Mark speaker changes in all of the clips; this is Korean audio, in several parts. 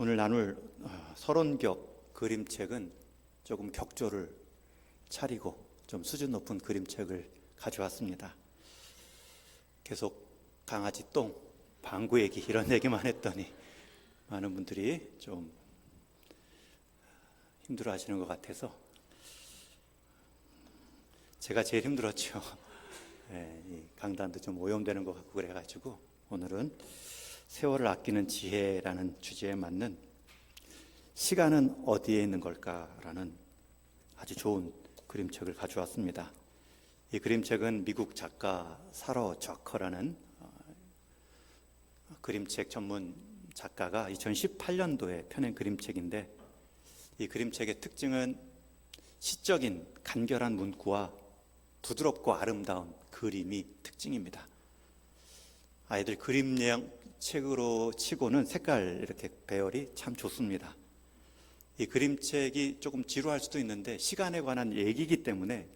Speaker 1: 오늘 나눌 서론격 그림책은 조금 격조를 차리고 좀 수준 높은 그림책을 가져왔습니다. 계속 강아지 똥, 방구 얘기 이런 얘기만 했더니 많은 분들이 좀 힘들어 하시는 것 같아서 제가 제일 힘들었죠. 이 강단도 좀 오염되는 것 같고 그래가지고 오늘은 세월을 아끼는 지혜라는 주제에 맞는 시간은 어디에 있는 걸까라는 아주 좋은 그림책을 가져왔습니다. 이 그림책은 미국 작가 사러 저커라는 그림책 전문 작가가 2018년도에 펴낸 그림책인데, 이 그림책의 특징은 시적인 간결한 문구와 부드럽고 아름다운 그림이 특징입니다. 아이들 그림 책으로 치고는 색깔 이렇게 배열이 참 좋습니다. 이 그림책이 조금 지루할 수도 있는데 시간에 관한 얘기이기 때문에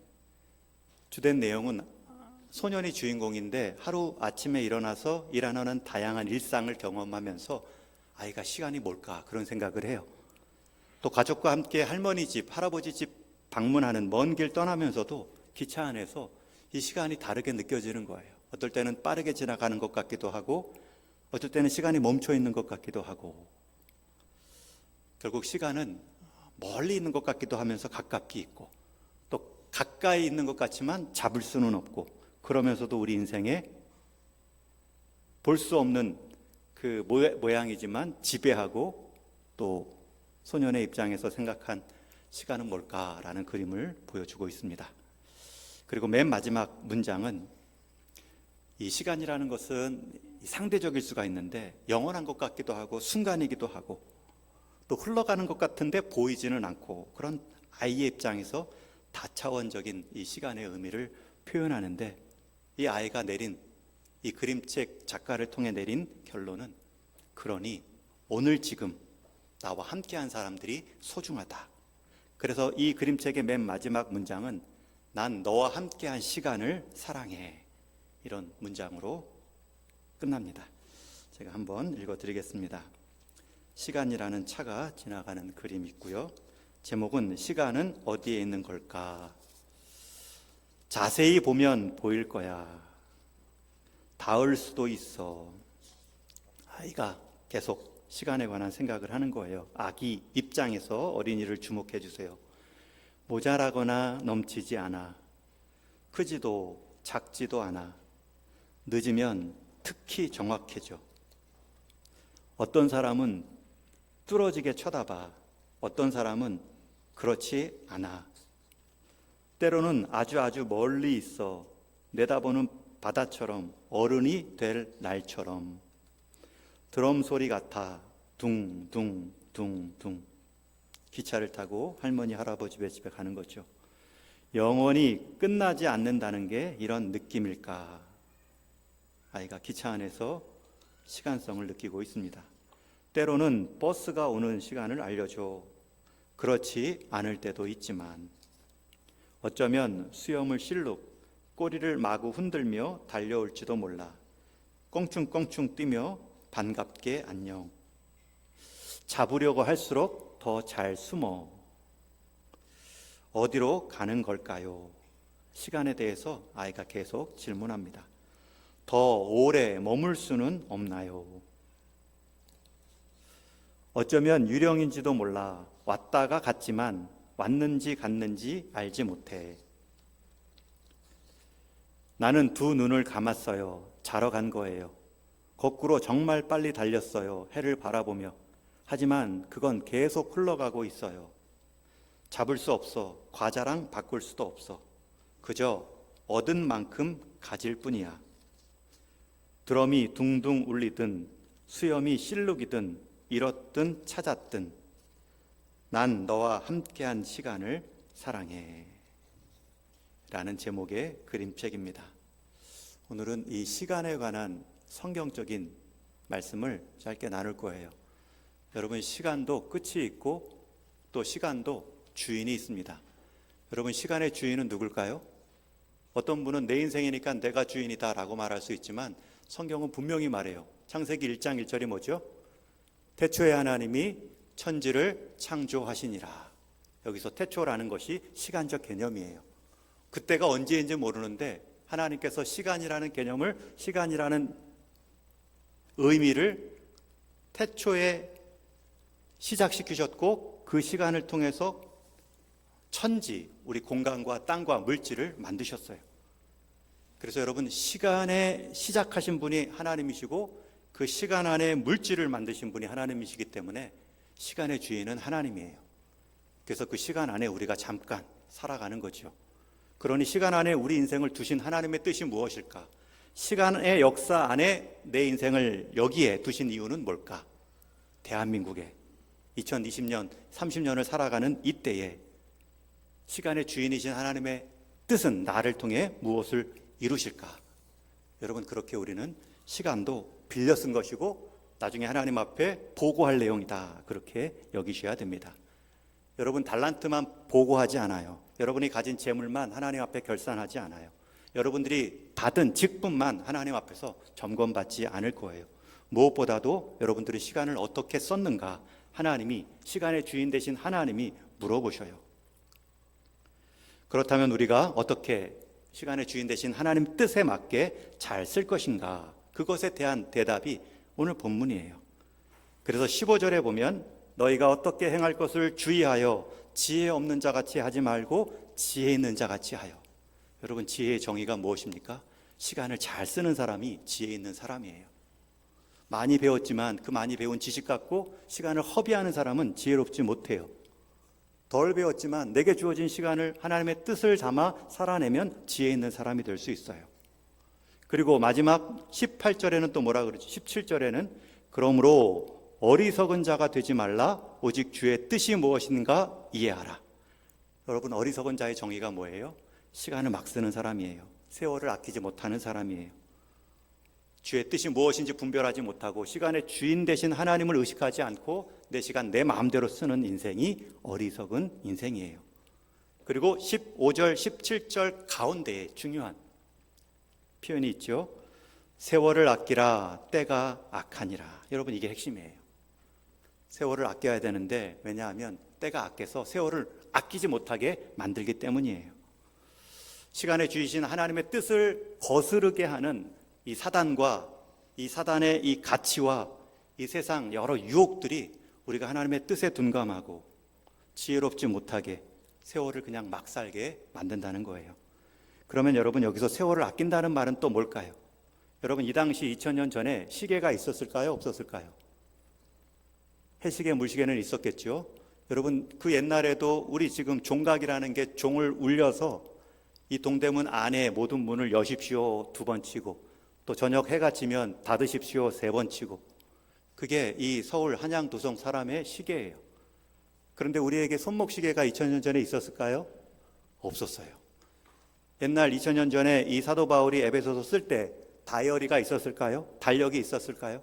Speaker 1: 주된 내용은 소년이 주인공인데 하루 아침에 일어나서 일하는 다양한 일상을 경험하면서 아이가 시간이 뭘까 그런 생각을 해요. 또 가족과 함께 할머니 집, 할아버지 집 방문하는 먼 길 떠나면서도 기차 안에서 이 시간이 다르게 느껴지는 거예요. 어떨 때는 빠르게 지나가는 것 같기도 하고 어떨 때는 시간이 멈춰 있는 것 같기도 하고, 결국 시간은 멀리 있는 것 같기도 하면서 가깝게 있고 또 가까이 있는 것 같지만 잡을 수는 없고, 그러면서도 우리 인생에 볼 수 없는 그 모양이지만 지배하고, 또 소년의 입장에서 생각한 시간은 뭘까라는 그림을 보여주고 있습니다. 그리고 맨 마지막 문장은 이 시간이라는 것은 상대적일 수가 있는데 영원한 것 같기도 하고 순간이기도 하고 또 흘러가는 것 같은데 보이지는 않고, 그런 아이의 입장에서 다차원적인 이 시간의 의미를 표현하는데, 이 아이가 내린 이 그림책 작가를 통해 내린 결론은, 그러니 오늘 지금 나와 함께한 사람들이 소중하다. 그래서 이 그림책의 맨 마지막 문장은 난 너와 함께한 시간을 사랑해, 이런 문장으로 끝납니다. 제가 한번 읽어드리겠습니다. 시간이라는 차가 지나가는 그림이 있고요. 제목은 시간은 어디에 있는 걸까? 자세히 보면 보일 거야. 닿을 수도 있어. 아이가 계속 시간에 관한 생각을 하는 거예요. 아기 입장에서 어린이를 주목해 주세요. 모자라거나 넘치지 않아. 크지도 작지도 않아. 늦으면 특히 정확해져. 어떤 사람은 뚫어지게 쳐다봐. 어떤 사람은 그렇지 않아. 때로는 아주 멀리 있어. 내다보는 바다처럼, 어른이 될 날처럼. 드럼 소리 같아. 둥둥둥둥. 기차를 타고 할머니 할아버지 집에 가는 거죠. 영원히 끝나지 않는다는 게 이런 느낌일까? 아이가 기차 안에서 시간성을 느끼고 있습니다. 때로는 버스가 오는 시간을 알려줘. 그렇지 않을 때도 있지만 어쩌면 수염을 실룩, 꼬리를 마구 흔들며 달려올지도 몰라. 껑충껑충 뛰며 반갑게 안녕. 잡으려고 할수록 더 잘 숨어. 어디로 가는 걸까요? 시간에 대해서 아이가 계속 질문합니다. 더 오래 머물 수는 없나요? 어쩌면 유령인지도 몰라. 왔다가 갔지만 왔는지 갔는지 알지 못해. 나는 두 눈을 감았어요. 자러 간 거예요. 거꾸로 정말 빨리 달렸어요. 해를 바라보며. 하지만 그건 계속 흘러가고 있어요. 잡을 수 없어. 과자랑 바꿀 수도 없어. 그저 얻은 만큼 가질 뿐이야. 드럼이 둥둥 울리든 수염이 실룩이든 잃었든 찾았든 난 너와 함께한 시간을 사랑해, 라는 제목의 그림책입니다. 오늘은 이 시간에 관한 성경적인 말씀을 짧게 나눌 거예요. 여러분, 시간도 끝이 있고 또 시간도 주인이 있습니다. 여러분, 시간의 주인은 누굴까요? 어떤 분은 내 인생이니까 내가 주인이다 라고 말할 수 있지만 성경은 분명히 말해요. 창세기 1장 1절이 뭐죠? 태초에 하나님이 천지를 창조하시니라. 여기서 태초라는 것이 시간적 개념이에요. 그때가 언제인지 모르는데 하나님께서 시간이라는 개념을, 시간이라는 의미를 태초에 시작시키셨고 그 시간을 통해서 천지, 우리 공간과 땅과 물질을 만드셨어요. 그래서 여러분, 시간에 시작하신 분이 하나님이시고 그 시간 안에 물질을 만드신 분이 하나님이시기 때문에 시간의 주인은 하나님이에요. 그래서 그 시간 안에 우리가 잠깐 살아가는 거죠. 그러니 시간 안에 우리 인생을 두신 하나님의 뜻이 무엇일까? 시간의 역사 안에 내 인생을 여기에 두신 이유는 뭘까? 대한민국에 2020년, 30년을 살아가는 이때에 시간의 주인이신 하나님의 뜻은 나를 통해 무엇을 이루실까? 여러분, 그렇게 우리는 시간도 빌려 쓴 것이고 나중에 하나님 앞에 보고할 내용이다, 그렇게 여기셔야 됩니다. 여러분, 달란트만 보고하지 않아요. 여러분이 가진 재물만 하나님 앞에 결산하지 않아요. 여러분들이 받은 직분만 하나님 앞에서 점검받지 않을 거예요. 무엇보다도 여러분들이 시간을 어떻게 썼는가, 하나님이, 시간의 주인 되신 하나님이 물어보셔요. 그렇다면 우리가 어떻게 시간의 주인 되신 하나님 뜻에 맞게 잘 쓸 것인가, 그것에 대한 대답이 오늘 본문이에요. 그래서 15절에 보면 너희가 어떻게 행할 것을 주의하여 지혜 없는 자같이 하지 말고 지혜 있는 자같이 하여. 여러분, 지혜의 정의가 무엇입니까? 시간을 잘 쓰는 사람이 지혜 있는 사람이에요. 많이 배웠지만 그 많이 배운 지식 갖고 시간을 허비하는 사람은 지혜롭지 못해요. 덜 배웠지만 내게 주어진 시간을 하나님의 뜻을 담아 살아내면 지혜 있는 사람이 될 수 있어요. 그리고 마지막 18절에는 또 뭐라 그러지? 17절에는 그러므로 어리석은 자가 되지 말라, 오직 주의 뜻이 무엇인가 이해하라. 여러분, 어리석은 자의 정의가 뭐예요? 시간을 막 쓰는 사람이에요. 세월을 아끼지 못하는 사람이에요. 주의 뜻이 무엇인지 분별하지 못하고 시간의 주인 되신 하나님을 의식하지 않고 내 시간 내 마음대로 쓰는 인생이 어리석은 인생이에요. 그리고 15절, 17절 가운데에 중요한 표현이 있죠. 세월을 아끼라, 때가 악하니라. 여러분, 이게 핵심이에요. 세월을 아껴야 되는데, 왜냐하면 때가 악해서 세월을 아끼지 못하게 만들기 때문이에요. 시간에 주이신 하나님의 뜻을 거스르게 하는 이 사단과 이 사단의 이 가치와 이 세상 여러 유혹들이 우리가 하나님의 뜻에 둔감하고 지혜롭지 못하게 세월을 그냥 막 살게 만든다는 거예요. 그러면 여러분, 여기서 세월을 아낀다는 말은 또 뭘까요? 여러분, 이 당시 2000년 전에 시계가 있었을까요? 없었을까요? 해시계, 물시계는 있었겠죠. 여러분, 그 옛날에도 우리 지금 종각이라는 게 종을 울려서 이 동대문 안에 모든 문을 여십시오 2번 치고, 또 저녁 해가 지면 닫으십시오 3번 치고, 그게 이 서울 한양도성 사람의 시계예요. 그런데 우리에게 손목시계가 2000년 전에 있었을까요? 없었어요. 옛날 2000년 전에 이 사도 바울이 에베소서 쓸 때 다이어리가 있었을까요? 달력이 있었을까요?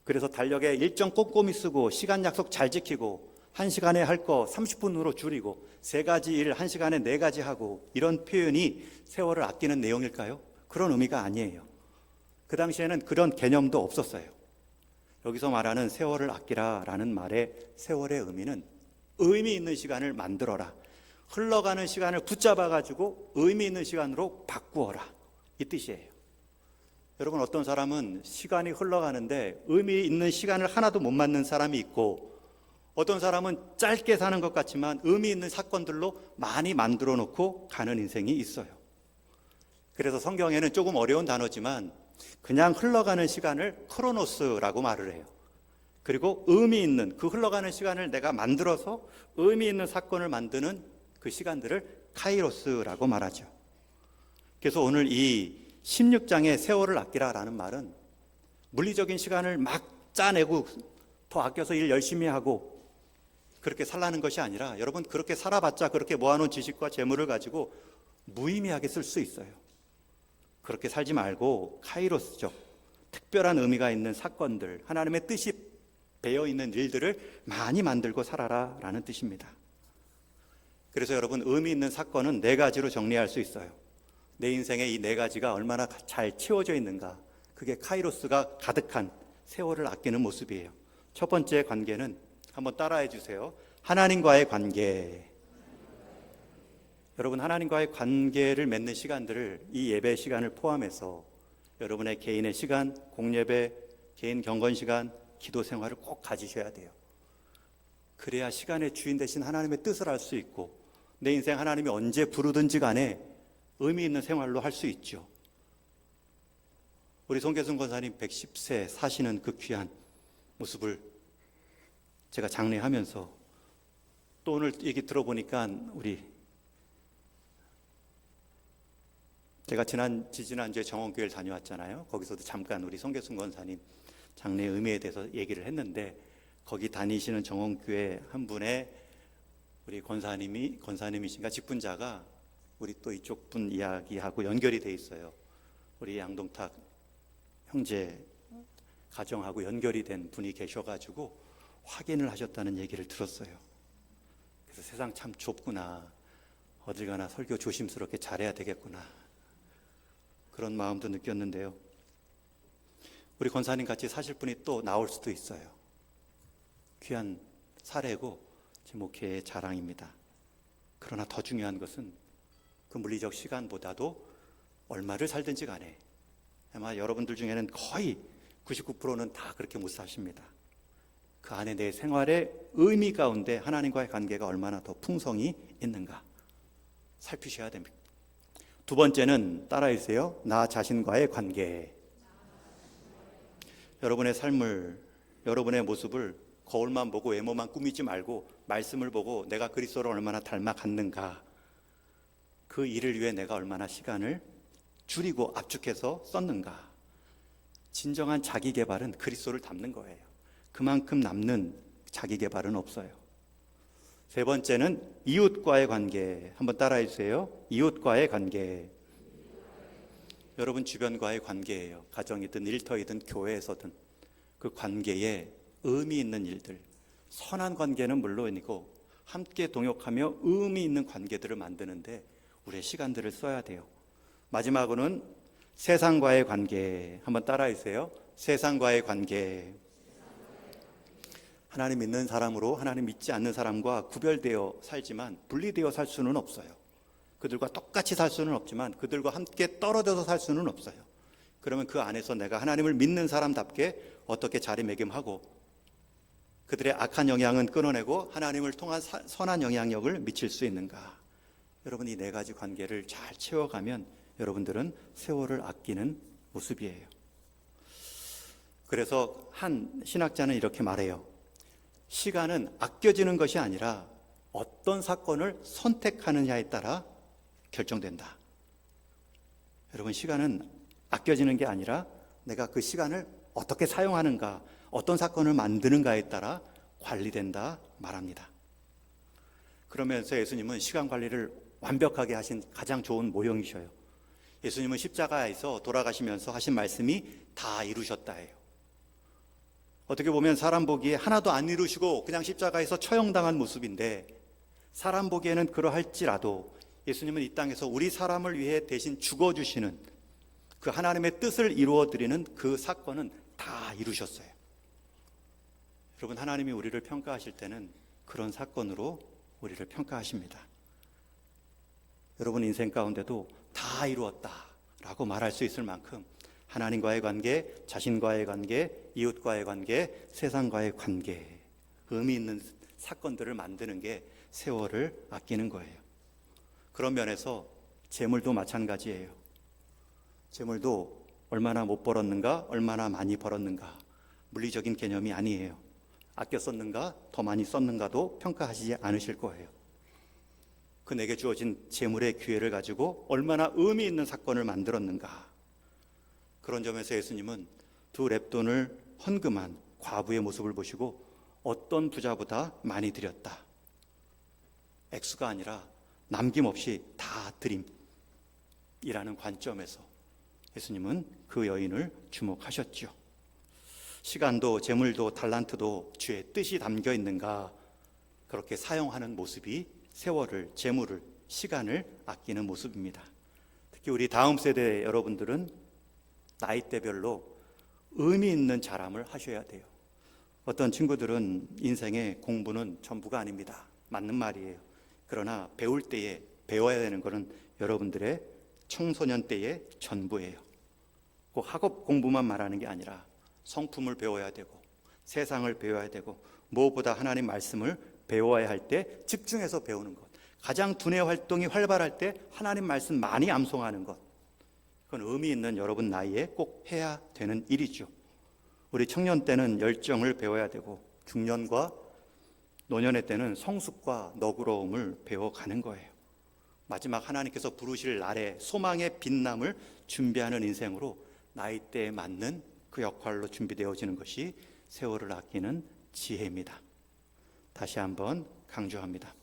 Speaker 1: 그래서 달력에 일정 꼼꼼히 쓰고 시간 약속 잘 지키고 1시간에 할 거 30분으로 줄이고 3가지 일 1시간에 4가지 하고, 이런 표현이 세월을 아끼는 내용일까요? 그런 의미가 아니에요. 그 당시에는 그런 개념도 없었어요. 여기서 말하는 세월을 아끼라라는 말의 세월의 의미는 의미 있는 시간을 만들어라, 흘러가는 시간을 붙잡아가지고 의미 있는 시간으로 바꾸어라, 이 뜻이에요. 여러분, 어떤 사람은 시간이 흘러가는데 의미 있는 시간을 하나도 못 맞는 사람이 있고, 어떤 사람은 짧게 사는 것 같지만 의미 있는 사건들로 많이 만들어 놓고 가는 인생이 있어요. 그래서 성경에는 조금 어려운 단어지만 그냥 흘러가는 시간을 크로노스라고 말을 해요. 그리고 의미 있는 그 흘러가는 시간을 내가 만들어서 의미 있는 사건을 만드는 그 시간들을 카이로스라고 말하죠. 그래서 오늘 이 16장의 세월을 아끼라라는 말은 물리적인 시간을 막 짜내고 더 아껴서 일 열심히 하고 그렇게 살라는 것이 아니라, 여러분, 그렇게 살아봤자 그렇게 모아놓은 지식과 재물을 가지고 무의미하게 쓸 수 있어요. 그렇게 살지 말고 카이로스적 특별한 의미가 있는 사건들, 하나님의 뜻이 배어있는 일들을 많이 만들고 살아라 라는 뜻입니다. 그래서 여러분, 의미 있는 사건은 4가지로 정리할 수 있어요. 내 인생의 이 4가지가 얼마나 잘 채워져 있는가, 그게 카이로스가 가득한 세월을 아끼는 모습이에요. 첫 번째 관계는 한번 따라해 주세요. 하나님과의 관계. 여러분, 하나님과의 관계를 맺는 시간들을 이 예배 시간을 포함해서 여러분의 개인의 시간, 공예배, 개인 경건 시간, 기도 생활을 꼭 가지셔야 돼요. 그래야 시간의 주인 되신 하나님의 뜻을 알 수 있고 내 인생 하나님이 언제 부르든지 간에 의미 있는 생활로 할 수 있죠. 우리 송계순 권사님 110세 사시는 그 귀한 모습을 제가 장례하면서 또 오늘 얘기 들어보니까 제가 지지난주에 정원교회를 다녀왔잖아요. 거기서도 잠깐 우리 송계순 권사님 장례 의미에 대해서 얘기를 했는데 거기 다니시는 정원교회 한 분의 우리 권사님이신가 직분자가 우리 또 이쪽 분 이야기하고 연결이 돼 있어요. 우리 양동탁 형제 가정하고 연결이 된 분이 계셔가지고 확인을 하셨다는 얘기를 들었어요. 그래서 세상 참 좁구나. 어딜 가나 설교 조심스럽게 잘해야 되겠구나. 그런 마음도 느꼈는데요. 우리 권사님 같이 사실 분이 또 나올 수도 있어요. 귀한 사례고 제 목회의 자랑입니다. 그러나 더 중요한 것은 그 물리적 시간보다도 얼마를 살든지 간에 아마 여러분들 중에는 거의 99%는 다 그렇게 못 사십니다. 그 안에 내 생활의 의미 가운데 하나님과의 관계가 얼마나 더 풍성이 있는가 살피셔야 됩니다. 두 번째는 따라해 주세요. 나 자신과의 관계. 여러분의 삶을, 여러분의 모습을 거울만 보고 외모만 꾸미지 말고 말씀을 보고 내가 그리스도를 얼마나 닮아갔는가, 그 일을 위해 내가 얼마나 시간을 줄이고 압축해서 썼는가. 진정한 자기 개발은 그리스도를 닮는 거예요. 그만큼 남는 자기 개발은 없어요. 세 번째는 이웃과의 관계. 한번 따라해 주세요. 이웃과의 관계. 여러분 주변과의 관계예요. 가정이든 일터이든 교회에서든 그 관계에 의미 있는 일들, 선한 관계는 물론이고 함께 동역하며 의미 있는 관계들을 만드는데 우리의 시간들을 써야 돼요. 마지막으로는 세상과의 관계. 한번 따라해 주세요. 세상과의 관계. 하나님 믿는 사람으로 하나님 믿지 않는 사람과 구별되어 살지만 분리되어 살 수는 없어요. 그들과 똑같이 살 수는 없지만 그들과 함께 떨어져서 살 수는 없어요. 그러면 그 안에서 내가 하나님을 믿는 사람답게 어떻게 자리매김하고 그들의 악한 영향은 끊어내고 하나님을 통한 선한 영향력을 미칠 수 있는가. 여러분, 이 네 가지 관계를 잘 채워가면 여러분들은 세월을 아끼는 모습이에요. 그래서 한 신학자는 이렇게 말해요. 시간은 아껴지는 것이 아니라 어떤 사건을 선택하느냐에 따라 결정된다. 여러분, 시간은 아껴지는 게 아니라 내가 그 시간을 어떻게 사용하는가, 어떤 사건을 만드는가에 따라 관리된다 말합니다. 그러면서 예수님은 시간 관리를 완벽하게 하신 가장 좋은 모형이셔요. 예수님은 십자가에서 돌아가시면서 하신 말씀이 다 이루셨다 해요. 어떻게 보면 사람 보기에 하나도 안 이루시고 그냥 십자가에서 처형당한 모습인데, 사람 보기에는 그러할지라도 예수님은 이 땅에서 우리 사람을 위해 대신 죽어주시는 그 하나님의 뜻을 이루어드리는 그 사건은 다 이루셨어요. 여러분, 하나님이 우리를 평가하실 때는 그런 사건으로 우리를 평가하십니다. 여러분 인생 가운데도 다 이루었다라고 말할 수 있을 만큼 하나님과의 관계, 자신과의 관계, 이웃과의 관계, 세상과의 관계, 의미 있는 사건들을 만드는 게 세월을 아끼는 거예요. 그런 면에서 재물도 마찬가지예요. 재물도 얼마나 못 벌었는가, 얼마나 많이 벌었는가, 물리적인 개념이 아니에요. 아껴 썼는가, 더 많이 썼는가도 평가하시지 않으실 거예요. 그 내게 주어진 재물의 기회를 가지고 얼마나 의미 있는 사건을 만들었는가. 그런 점에서 예수님은 두 렙돈을 헌금한 과부의 모습을 보시고 어떤 부자보다 많이 드렸다, 액수가 아니라 남김없이 다 드림이라는 관점에서 예수님은 그 여인을 주목하셨죠. 시간도 재물도 달란트도 주의 뜻이 담겨 있는가, 그렇게 사용하는 모습이 세월을, 재물을, 시간을 아끼는 모습입니다. 특히 우리 다음 세대 여러분들은 나이대별로 의미 있는 자람을 하셔야 돼요. 어떤 친구들은 인생의 공부는 전부가 아닙니다. 맞는 말이에요. 그러나 배울 때에 배워야 되는 것은 여러분들의 청소년 때의 전부예요. 꼭 학업 공부만 말하는 게 아니라 성품을 배워야 되고 세상을 배워야 되고 무엇보다 하나님 말씀을 배워야 할 때 집중해서 배우는 것, 가장 두뇌 활동이 활발할 때 하나님 말씀 많이 암송하는 것, 그건 의미 있는 여러분 나이에 꼭 해야 되는 일이죠. 우리 청년 때는 열정을 배워야 되고 중년과 노년의 때는 성숙과 너그러움을 배워가는 거예요. 마지막 하나님께서 부르실 날에 소망의 빛남을 준비하는 인생으로 나이대에 맞는 그 역할로 준비되어지는 것이 세월을 아끼는 지혜입니다. 다시 한번 강조합니다.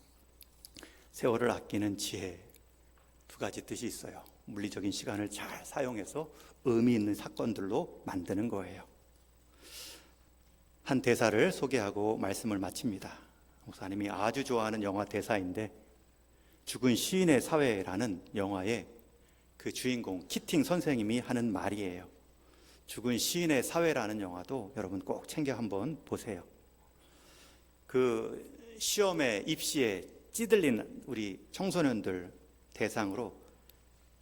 Speaker 1: 세월을 아끼는 지혜, 두 가지 뜻이 있어요. 물리적인 시간을 잘 사용해서 의미 있는 사건들로 만드는 거예요. 한 대사를 소개하고 말씀을 마칩니다. 목사님이 아주 좋아하는 영화 대사인데, 죽은 시인의 사회라는 영화의 그 주인공 키팅 선생님이 하는 말이에요. 죽은 시인의 사회라는 영화도 여러분 꼭 챙겨 한번 보세요. 그 시험에 입시에 찌들린 우리 청소년들 대상으로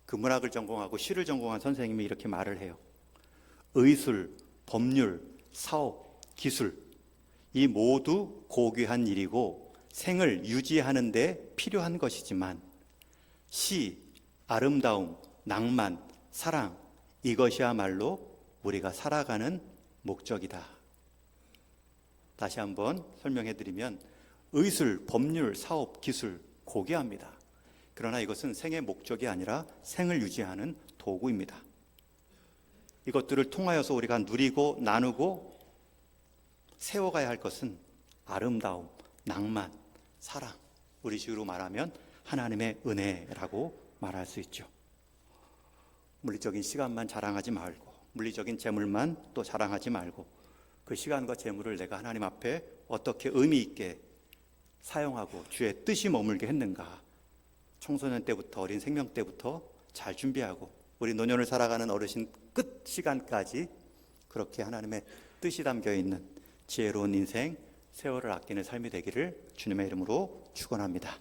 Speaker 1: 그 문학을 전공하고 시를 전공한 선생님이 이렇게 말을 해요. 의술, 법률, 사업, 기술, 이 모두 고귀한 일이고 생을 유지하는 데 필요한 것이지만 시, 아름다움, 낭만, 사랑, 이것이야말로 우리가 살아가는 목적이다. 다시 한번 설명해 드리면 의술, 법률, 사업, 기술 고귀합니다. 그러나 이것은 생의 목적이 아니라 생을 유지하는 도구입니다. 이것들을 통하여서 우리가 누리고 나누고 세워가야 할 것은 아름다움, 낭만, 사랑, 우리 식으로 말하면 하나님의 은혜라고 말할 수 있죠. 물리적인 시간만 자랑하지 말고 물리적인 재물만 또 자랑하지 말고 그 시간과 재물을 내가 하나님 앞에 어떻게 의미 있게 사용하고 주의 뜻이 머물게 했는가, 청소년 때부터 어린 생명 때부터 잘 준비하고 우리 노년을 살아가는 어르신 끝 시간까지 그렇게 하나님의 뜻이 담겨 있는 지혜로운 인생, 세월을 아끼는 삶이 되기를 주님의 이름으로 축원합니다.